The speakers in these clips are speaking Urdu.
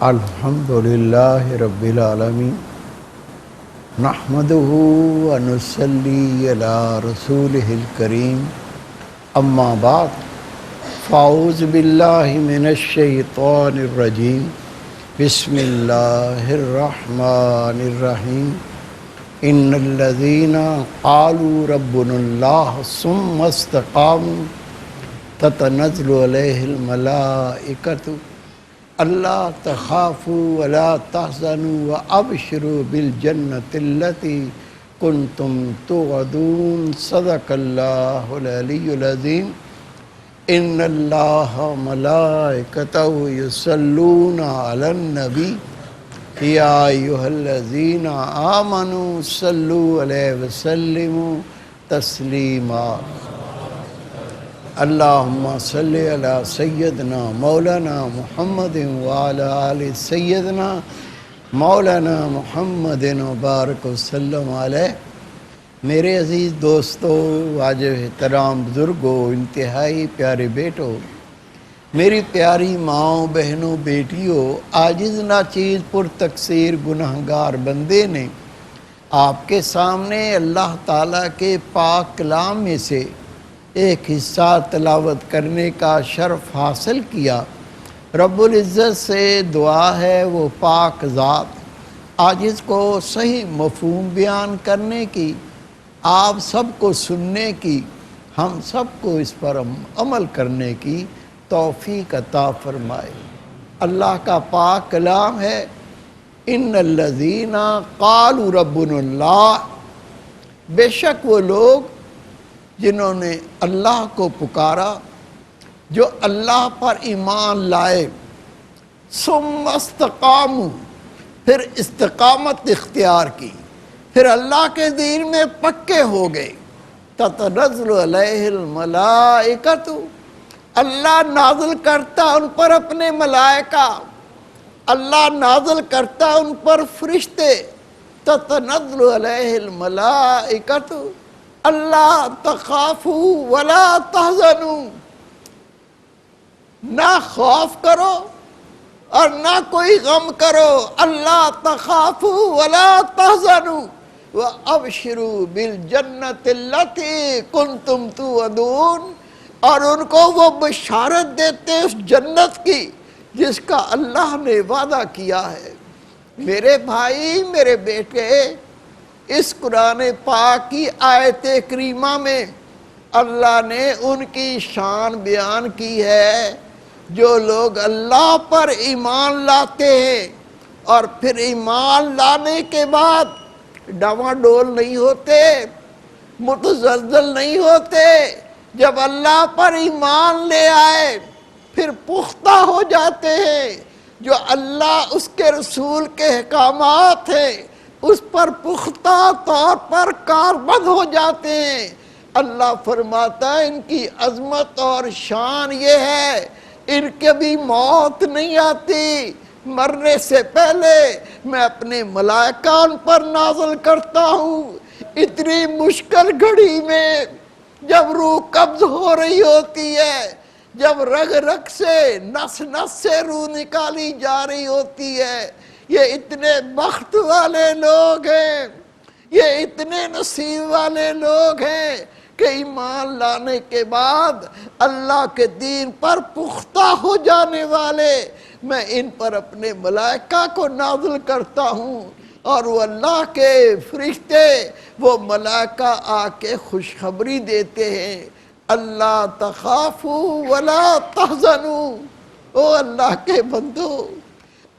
الحمدللہ رب العالمین نحمدہ ونصلی علی رسولہ الکریم اما بعد فاعوذ باللہ من الشیطان الرجیم بسم اللہ الرحمن الرحیم ان الذین قالوا ربنا اللہ ثم استقاموا تتنزل علیہم الملائکۃ اللہ تخافوا ولا تحزنوا وابشروا بالجنۃ التی کنتم توعدون صدق اللہ العلی العظیم ان اللہ ملائکتہ یصلون علی النبی یا ایھا الذین آمنوا صلوا علیہ وسلموا تسلیما اللہم صلی علی سیدنا مولانا محمد وعلی آل سیدنا مولانا محمد وبارک وسلم علیہ۔ میرے عزیز دوستو، واجب احترام بزرگوں، انتہائی پیارے بیٹوں، میری پیاری ماؤں، بہنوں، بیٹیوں، عاجز ناچیز پر تقصیر گناہگار بندے نے آپ کے سامنے اللہ تعالیٰ کے پاک کلام میں سے ایک حصہ تلاوت کرنے کا شرف حاصل کیا۔ رب العزت سے دعا ہے وہ پاک ذات عاجز کو صحیح مفہوم بیان کرنے کی، آپ سب کو سننے کی، ہم سب کو اس پر عمل کرنے کی توفیق عطا فرمائے۔ اللہ کا پاک کلام ہے، ان الذین قالوا ربنا اللہ، بے شک وہ لوگ جنہوں نے اللہ کو پکارا، جو اللہ پر ایمان لائے، ثم استقاموا، پھر استقامت اختیار کی، پھر اللہ کے دین میں پکے ہو گئے، تتنزل علیہ الملائکۃ، اللہ نازل کرتا ان پر اپنے ملائکہ، اللہ نازل کرتا ان پر فرشتے، تتنزل علیہ الملائکۃ اللہ تخافوا ولا تحزنوا، نہ خوف کرو اور نہ کوئی غم کرو، اللہ تخافوا ولا تحزنوا وابشروا بالجنۃ التی کنتم توعدون، اور ان کو وہ بشارت دیتے اس جنت کی جس کا اللہ نے وعدہ کیا ہے۔ میرے بھائی، میرے بیٹے، اس قرآن پاک کی آیت کریمہ میں اللہ نے ان کی شان بیان کی ہے جو لوگ اللہ پر ایمان لاتے ہیں اور پھر ایمان لانے کے بعد ڈاواڈول نہیں ہوتے، متزلزل نہیں ہوتے، جب اللہ پر ایمان لے آئے پھر پختہ ہو جاتے ہیں، جو اللہ اس کے رسول کے احکامات ہیں اس پر پختہ طور پر کاربند ہو جاتے ہیں۔ اللہ فرماتا ہے ان کی عظمت اور شان یہ ہے، ان کے بھی موت نہیں آتی، مرنے سے پہلے میں اپنے ملائکہ ان پر نازل کرتا ہوں۔ اتنی مشکل گھڑی میں جب روح قبض ہو رہی ہوتی ہے، جب رگ رگ سے نس نس سے روح نکالی جا رہی ہوتی ہے، یہ اتنے بخت والے لوگ ہیں، یہ اتنے نصیب والے لوگ ہیں کہ ایمان لانے کے بعد اللہ کے دین پر پختہ ہو جانے والے، میں ان پر اپنے ملائکہ کو نازل کرتا ہوں، اور وہ اللہ کے فرشتے، وہ ملائکہ آ کے خوشخبری دیتے ہیں، اللہ تخافوا ولا تحزنوا۔ او اللہ کے بندو،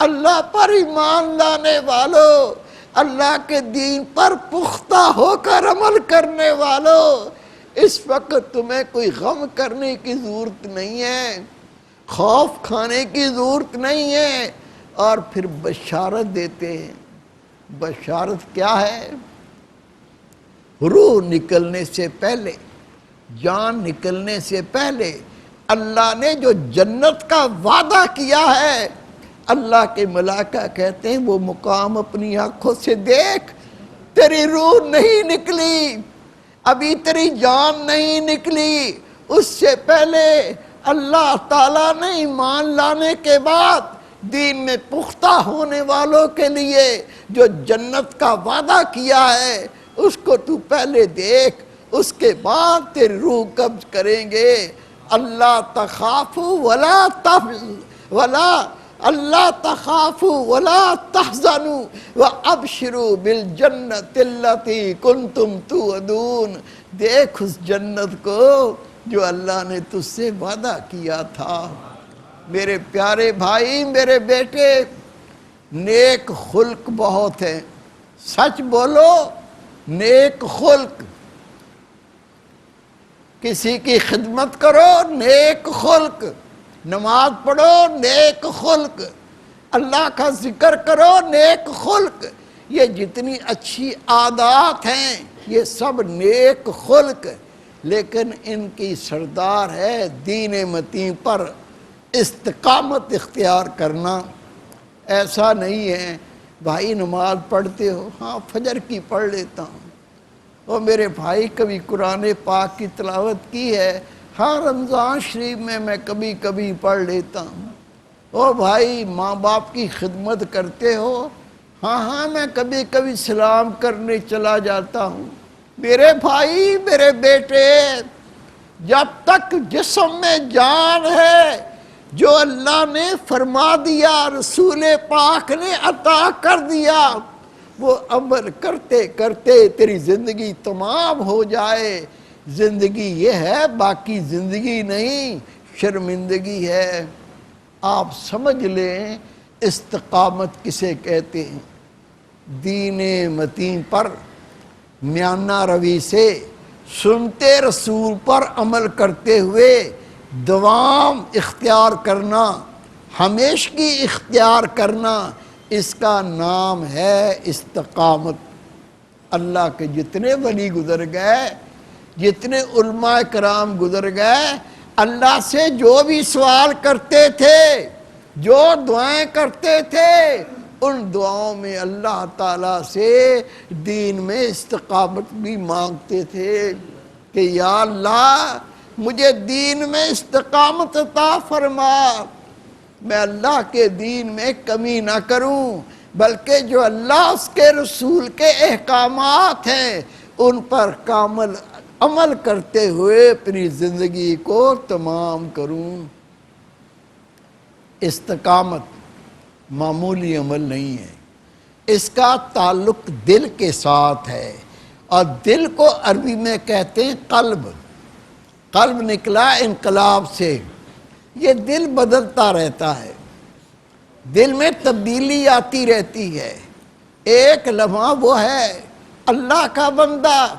اللہ پر ایمان لانے والوں، اللہ کے دین پر پختہ ہو کر عمل کرنے والوں، اس وقت تمہیں کوئی غم کرنے کی ضرورت نہیں ہے، خوف کھانے کی ضرورت نہیں ہے، اور پھر بشارت دیتے ہیں۔ بشارت کیا ہے؟ روح نکلنے سے پہلے، جان نکلنے سے پہلے اللہ نے جو جنت کا وعدہ کیا ہے، اللہ کے ملائکہ کہتے ہیں وہ مقام اپنی آنکھوں سے دیکھ، تیری روح نہیں نکلی، ابھی تیری جان نہیں نکلی، اس سے پہلے اللہ تعالیٰ نے ایمان لانے کے بعد دین میں پختہ ہونے والوں کے لیے جو جنت کا وعدہ کیا ہے اس کو تو پہلے دیکھ، اس کے بعد تیری روح قبض کریں گے۔ اللہ تخافوا ولا تحزنوا وابشروا بالجنت التي کنتم توعدون۔ دیکھ اس جنت کو جو اللہ نے تجھ سے وعدہ کیا تھا۔ میرے پیارے بھائی، میرے بیٹے، نیک خلق بہت ہیں، سچ بولو، نیک خلق، کسی کی خدمت کرو، نیک خلق، نماز پڑھو، نیک خلق، اللہ کا ذکر کرو، نیک خلق، یہ جتنی اچھی عادات ہیں یہ سب نیک خلق، لیکن ان کی سردار ہے دین متین پر استقامت اختیار کرنا۔ ایسا نہیں ہے بھائی نماز پڑھتے ہو، ہاں فجر کی پڑھ لیتا ہوں، اور میرے بھائی کبھی قرآن پاک کی تلاوت کی ہے، ہاں رمضان شریف میں کبھی کبھی پڑھ لیتا ہوں، او بھائی ماں باپ کی خدمت کرتے ہو، ہاں میں کبھی کبھی سلام کرنے چلا جاتا ہوں۔ میرے بھائی، میرے بیٹے، جب تک جسم میں جان ہے، جو اللہ نے فرما دیا، رسول پاک نے عطا کر دیا، وہ عمل کرتے کرتے تیری زندگی تمام ہو جائے۔ زندگی یہ ہے، باقی زندگی نہیں، شرمندگی ہے۔ آپ سمجھ لیں استقامت کسے کہتے ہیں؟ دین متین پر میانہ روی سے سنتے رسول پر عمل کرتے ہوئے دوام اختیار کرنا، ہمیشگی اختیار کرنا، اس کا نام ہے استقامت۔ اللہ کے جتنے ولی گزر گئے، جتنے علماء کرام گزر گئے، اللہ سے جو بھی سوال کرتے تھے، جو دعائیں کرتے تھے، ان دعاؤں میں اللہ تعالیٰ سے دین میں استقامت بھی مانگتے تھے کہ یا اللہ مجھے دین میں استقامت عطا فرما، میں اللہ کے دین میں کمی نہ کروں، بلکہ جو اللہ اس کے رسول کے احکامات ہیں ان پر کامل عمل کرتے ہوئے اپنی زندگی کو تمام کروں۔ استقامت معمولی عمل نہیں ہے، اس کا تعلق دل کے ساتھ ہے، اور دل کو عربی میں کہتے ہیں قلب۔ قلب نکلا انقلاب سے، یہ دل بدلتا رہتا ہے، دل میں تبدیلی آتی رہتی ہے۔ ایک لمحہ وہ ہے اللہ کا بندہ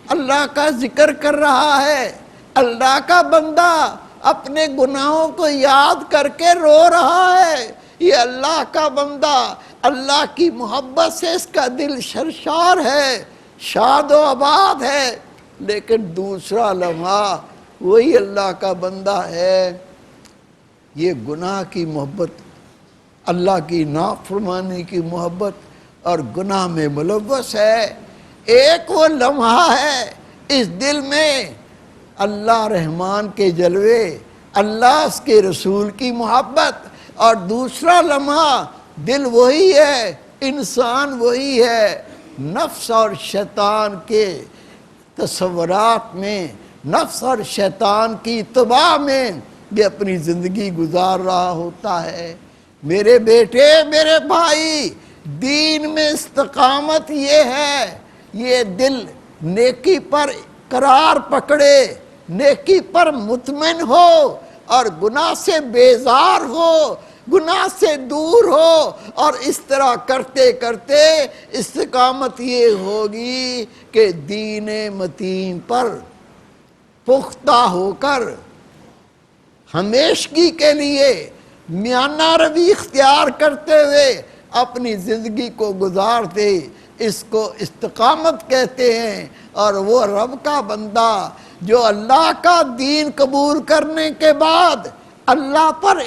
اللہ کا ذکر کر رہا ہے، اللہ کا بندہ اپنے گناہوں کو یاد کر کے رو رہا ہے، یہ اللہ کا بندہ اللہ کی محبت سے اس کا دل سرشار ہے، شاد و آباد ہے۔ لیکن دوسرا لمحہ وہی اللہ کا بندہ ہے، یہ گناہ کی محبت، اللہ کی نافرمانی کی محبت اور گناہ میں ملوث ہے۔ ایک وہ لمحہ ہے اس دل میں اللہ رحمان کے جلوے، اللہ اس کے رسول کی محبت، اور دوسرا لمحہ دل وہی ہے، انسان وہی ہے، نفس اور شیطان کے تصورات میں، نفس اور شیطان کی اتباع میں یہ اپنی زندگی گزار رہا ہوتا ہے۔ میرے بیٹے، میرے بھائی، دین میں استقامت یہ ہے، یہ دل نیکی پر قرار پکڑے، نیکی پر مطمئن ہو اور گناہ سے بیزار ہو، گناہ سے دور ہو، اور اس طرح کرتے کرتے استقامت یہ ہوگی کہ دین متین پر پختہ ہو کر ہمیشگی کے لیے میانہ روی اختیار کرتے ہوئے اپنی زندگی کو گزار دے۔ اس کو استقامت کہتے ہیں، اور وہ رب کا بندہ جو اللہ کا دین قبول کرنے کے بعد، اللہ پر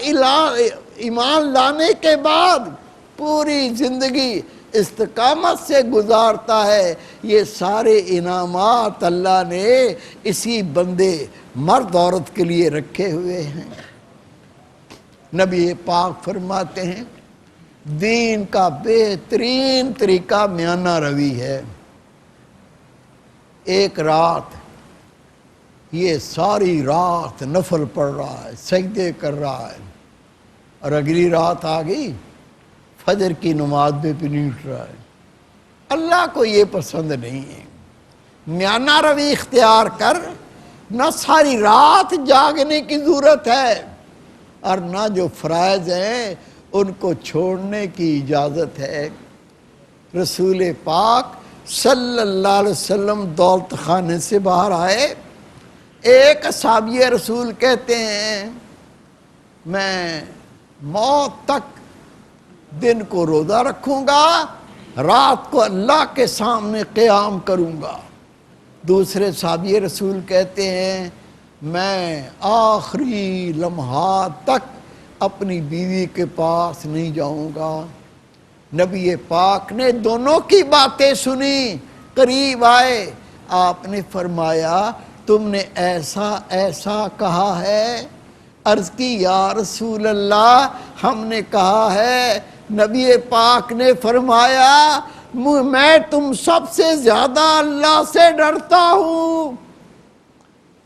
ایمان لانے کے بعد پوری زندگی استقامت سے گزارتا ہے، یہ سارے انعامات اللہ نے اسی بندے مرد عورت کے لیے رکھے ہوئے ہیں۔ نبی پاک فرماتے ہیں دین کا بہترین طریقہ میانہ روی ہے۔ ایک رات یہ ساری رات نفل پڑھ رہا ہے، سجدے کر رہا ہے، اور اگلی رات آ گئی فجر کی نماز بھی نہیں اٹھ رہا ہے۔ اللہ کو یہ پسند نہیں ہے۔ میانہ روی اختیار کر، نہ ساری رات جاگنے کی ضرورت ہے، اور نہ جو فرائض ہیں ان کو چھوڑنے کی اجازت ہے۔ رسول پاک صلی اللہ علیہ وسلم دولت خانے سے باہر آئے، ایک صحابی رسول کہتے ہیں میں موت تک دن کو روزہ رکھوں گا، رات کو اللہ کے سامنے قیام کروں گا۔ دوسرے صحابی رسول کہتے ہیں میں آخری لمحات تک اپنی بیوی کے پاس نہیں جاؤں گا۔ نبی پاک نے دونوں کی باتیں سنی، قریب آئے، آپ نے فرمایا تم نے ایسا ایسا کہا ہے؟ عرض کی یا رسول اللہ ہم نے کہا ہے۔ نبی پاک نے فرمایا میں تم سب سے زیادہ اللہ سے ڈرتا ہوں،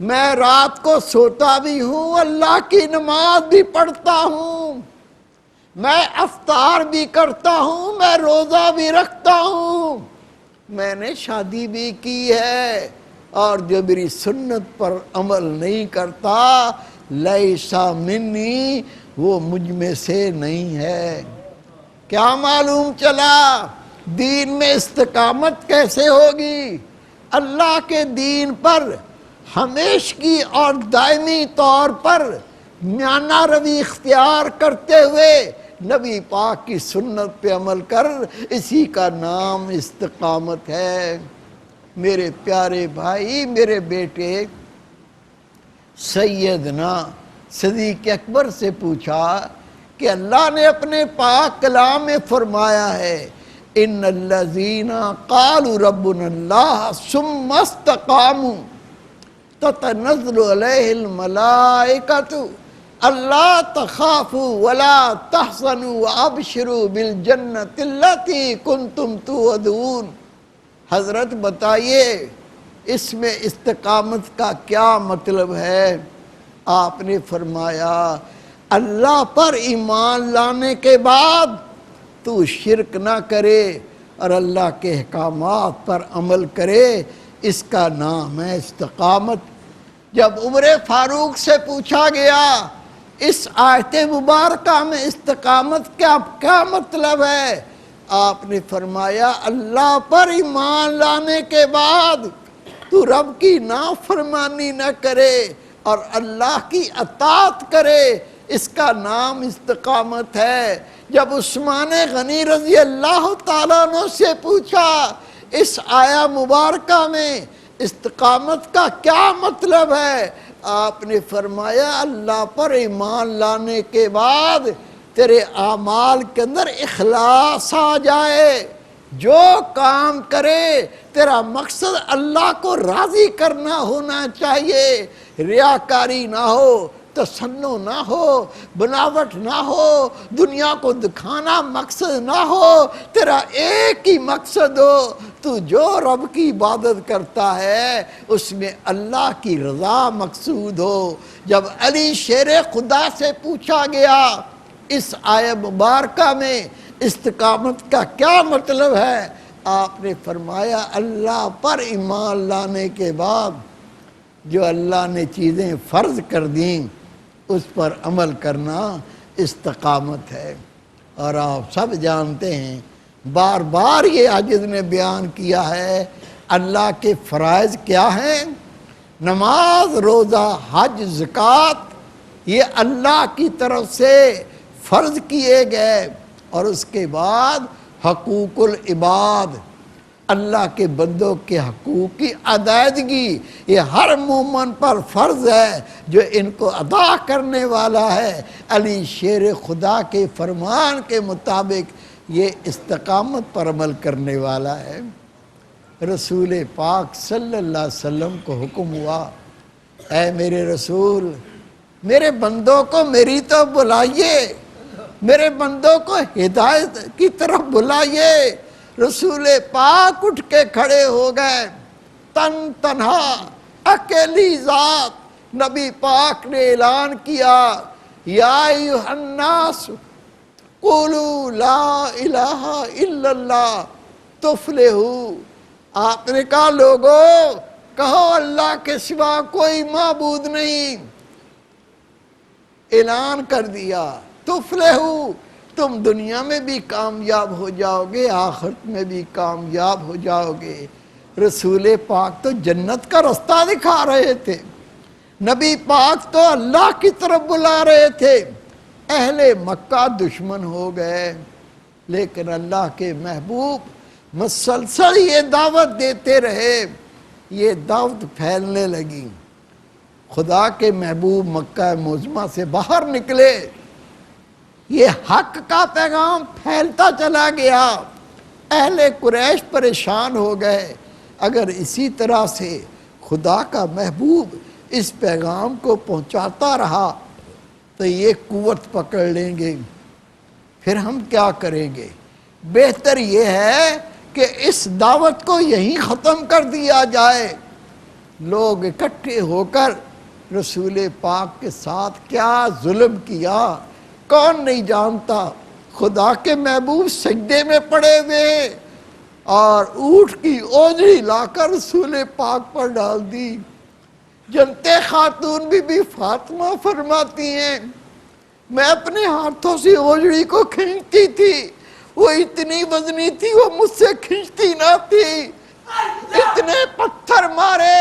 میں رات کو سوتا بھی ہوں، اللہ کی نماز بھی پڑھتا ہوں، میں افطار بھی کرتا ہوں، میں روزہ بھی رکھتا ہوں، میں نے شادی بھی کی ہے، اور جو میری سنت پر عمل نہیں کرتا لیسا منی، وہ مجھ میں سے نہیں ہے۔ کیا معلوم چلا دین میں استقامت کیسے ہوگی؟ اللہ کے دین پر ہمیشگی اور دائمی طور پر میانہ روی اختیار کرتے ہوئے نبی پاک کی سنت پہ عمل کر، اسی کا نام استقامت ہے۔ میرے پیارے بھائی، میرے بیٹے، سیدنا صدیق اکبر سے پوچھا کہ اللہ نے اپنے پاک کلام میں فرمایا ہے ان الذین قالوا ربنا اللہ ثم استقاموا تتنزل علیہ الملائکۃ الا تخافوا ولا تحزنوا وابشروا بالجنۃ التی کنتم توعدون۔ حضرت بتائیے اس میں استقامت کا کیا مطلب ہے؟ آپ نے فرمایا اللہ پر ایمان لانے کے بعد تو شرک نہ کرے اور اللہ کے احکامات پر عمل کرے، اس کا نام ہے استقامت۔ جب عمر فاروق سے پوچھا گیا اس آیت مبارکہ میں استقامت کا کیا مطلب ہے، آپ نے فرمایا اللہ پر ایمان لانے کے بعد تو رب کی نافرمانی نہ کرے اور اللہ کی اطاعت کرے، اس کا نام استقامت ہے۔ جب عثمان غنی رضی اللہ تعالیٰ عنہ سے پوچھا اس آیہ مبارکہ میں استقامت کا کیا مطلب ہے، آپ نے فرمایا اللہ پر ایمان لانے کے بعد تیرے اعمال کے اندر اخلاص آ جائے، جو کام کرے تیرا مقصد اللہ کو راضی کرنا ہونا چاہیے، ریاکاری نہ ہو، تصنع نہ ہو، بناوٹ نہ ہو، دنیا کو دکھانا مقصد نہ ہو، تیرا ایک ہی مقصد ہو، تو جو رب کی عبادت کرتا ہے اس میں اللہ کی رضا مقصود ہو۔ جب علی شیر خدا سے پوچھا گیا اس آیہ مبارکہ میں استقامت کا کیا مطلب ہے، آپ نے فرمایا اللہ پر ایمان لانے کے بعد جو اللہ نے چیزیں فرض کر دیں اس پر عمل کرنا استقامت ہے۔ اور آپ سب جانتے ہیں، بار بار یہ عاجز نے بیان کیا ہے، اللہ کے فرائض کیا ہیں؟ نماز، روزہ، حج، زکوٰۃ، یہ اللہ کی طرف سے فرض کیے گئے، اور اس کے بعد حقوق العباد، اللہ کے بندوں کے حقوق کی ادائیگی، یہ ہر مومن پر فرض ہے جو ان کو ادا کرنے والا ہے۔ علی شیر خدا کے فرمان کے مطابق یہ استقامت پر عمل کرنے والا ہے۔ رسول پاک صلی اللہ علیہ وسلم کو حکم ہوا اے میرے رسول میرے بندوں کو میری تو بلائیے، میرے بندوں کو ہدایت کی طرف بلائیے۔ رسول پاک اٹھ کے کھڑے ہو گئے، تن تنہا اکیلی ذات نبی پاک نے اعلان کیا، یا ایھا الناس قولوا لا الہ الا اللہ تفلحوا۔ آپ نے کہا لوگو کہو اللہ کے سوا کوئی معبود نہیں، اعلان کر دیا تفلحوا، تم دنیا میں بھی کامیاب ہو جاؤ گے، آخرت میں بھی کامیاب ہو جاؤ گے۔ رسول پاک تو جنت کا رستہ دکھا رہے تھے، نبی پاک تو اللہ کی طرف بلا رہے تھے۔ اہل مکہ دشمن ہو گئے، لیکن اللہ کے محبوب مسلسل یہ دعوت دیتے رہے، یہ دعوت پھیلنے لگی۔ خدا کے محبوب مکہ معظمہ سے باہر نکلے، یہ حق کا پیغام پھیلتا چلا گیا۔ اہل قریش پریشان ہو گئے، اگر اسی طرح سے خدا کا محبوب اس پیغام کو پہنچاتا رہا تو یہ قوت پکڑ لیں گے، پھر ہم کیا کریں گے؟ بہتر یہ ہے کہ اس دعوت کو یہیں ختم کر دیا جائے۔ لوگ اکٹھے ہو کر رسول پاک کے ساتھ کیا ظلم کیا کون نہیں جانتا۔ خدا کے محبوب سجدے میں پڑے ہوئے اور اونٹ کی اونجڑی لا کر رسول پاک پر ڈال دی۔ جنتے خاتون بی فاطمہ فرماتی ہیں میں اپنے ہاتھوں سے اونجڑی کو کھینچتی تھی، وہ اتنی وزنی تھی وہ مجھ سے کھینچتی نہ تھی، اتنے پتھر مارے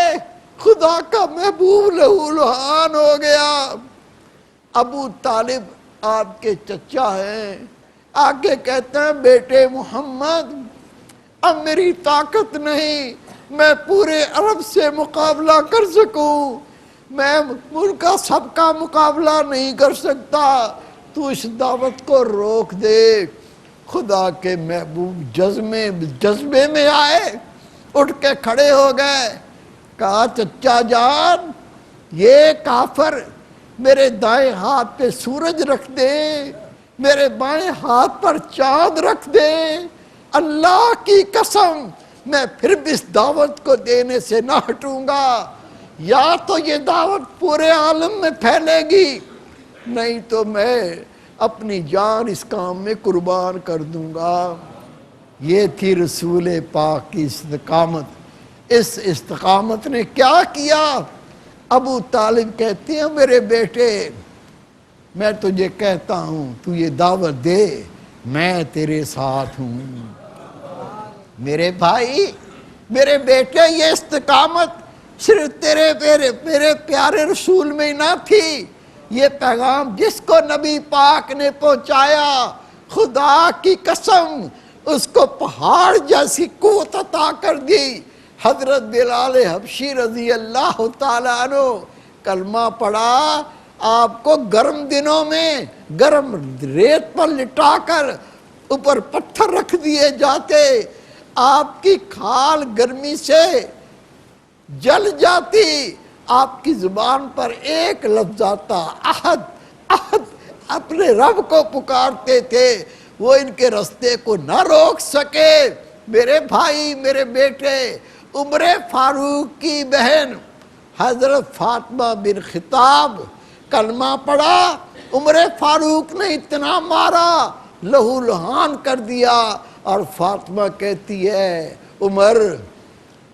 خدا کا محبوب لہو لہان ہو گیا۔ ابو طالب آپ کے چچا ہیں، آگے کہتے ہیں بیٹے محمد اب میری طاقت نہیں میں پورے عرب سے مقابلہ کر سکوں، میں ان کا سب کا مقابلہ نہیں کر سکتا، تو اس دعوت کو روک دے۔ خدا کے محبوب جذبے میں آئے، اٹھ کے کھڑے ہو گئے، کہا چچا جان یہ کافر میرے دائیں ہاتھ پہ سورج رکھ دے، میرے بائیں ہاتھ پر چاند رکھ دے، اللہ کی قسم میں پھر بھی اس دعوت کو دینے سے نہ ہٹوں گا، یا تو یہ دعوت پورے عالم میں پھیلے گی نہیں تو میں اپنی جان اس کام میں قربان کر دوں گا۔ یہ تھی رسول پاک کی استقامت۔ اس استقامت نے کیا کیا؟ ابو طالب کہتے ہیں میرے بیٹے میں تجھے کہتا ہوں تو یہ دعوت دے، میں تیرے ساتھ ہوں۔ میرے بھائی میرے بیٹے یہ استقامت صرف میرے پیارے رسول میں نہ تھی، یہ پیغام جس کو نبی پاک نے پہنچایا خدا کی قسم اس کو پہاڑ جیسی قوت عطا کر دی۔ حضرت بلال حبشی رضی اللہ تعالیٰ عنہ کلمہ پڑھا، آپ کو گرم دنوں میں گرم ریت پر لٹا کر اوپر پتھر رکھ دیے جاتے، آپ کی کھال گرمی سے جل جاتی، آپ کی زبان پر ایک لفظ آتا احد احد، اپنے رب کو پکارتے تھے، وہ ان کے رستے کو نہ روک سکے۔ میرے بھائی میرے بیٹے عمر فاروق کی بہن حضرت فاطمہ بن خطاب کلمہ پڑھا، عمر فاروق نے اتنا مارا لہو لہان کر دیا، اور فاطمہ کہتی ہے عمر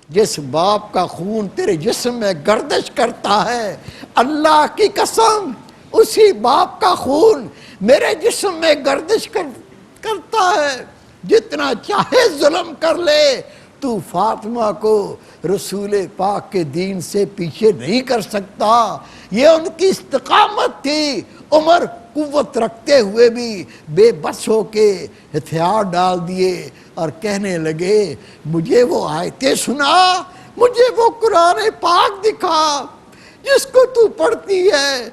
جس باپ کا خون تیرے جسم میں گردش کرتا ہے اللہ کی قسم اسی باپ کا خون میرے جسم میں گردش کرتا ہے، جتنا چاہے ظلم کر لے تو فاطمہ کو رسول پاک کے دین سے پیچھے نہیں کر سکتا۔ یہ ان کی استقامت تھی۔ عمر قوت رکھتے ہوئے بھی بے بس ہو کے ہتھیار ڈال دیے اور کہنے لگے مجھے وہ آیتیں سنا، مجھے وہ قرآن پاک دکھا جس کو تو پڑھتی ہے۔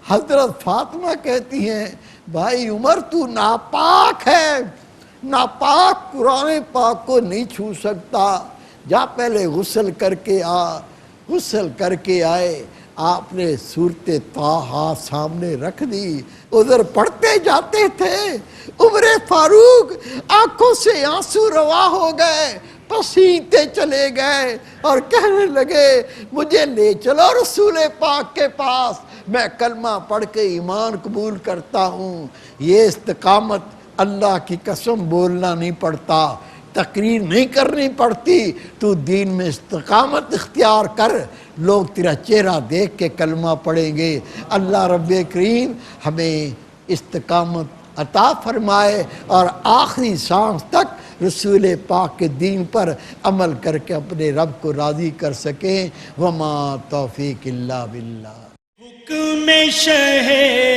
حضرت فاطمہ کہتی ہیں بھائی عمر تو ناپاک ہے، ناپاک قرآن پاک کو نہیں چھو سکتا، جا پہلے غسل کر کے آ۔ غسل کر کے آئے، آپ نے صورت طٰہٰ سامنے رکھ دی، ادھر پڑھتے جاتے تھے، عمر فاروق آنکھوں سے آنسو روا ہو گئے، پسیتے چلے گئے اور کہنے لگے مجھے لے چلو رسول پاک کے پاس، میں کلمہ پڑھ کے ایمان قبول کرتا ہوں۔ یہ استقامت اللہ کی قسم بولنا نہیں پڑتا، تقریر نہیں کرنی پڑتی، تو دین میں استقامت اختیار کر، لوگ تیرا چہرہ دیکھ کے کلمہ پڑھیں گے۔ اللہ رب کریم ہمیں استقامت عطا فرمائے اور آخری سانس تک رسول پاک کے دین پر عمل کر کے اپنے رب کو راضی کر سکیں۔ وما توفیق الا باللہ۔ حکم شہ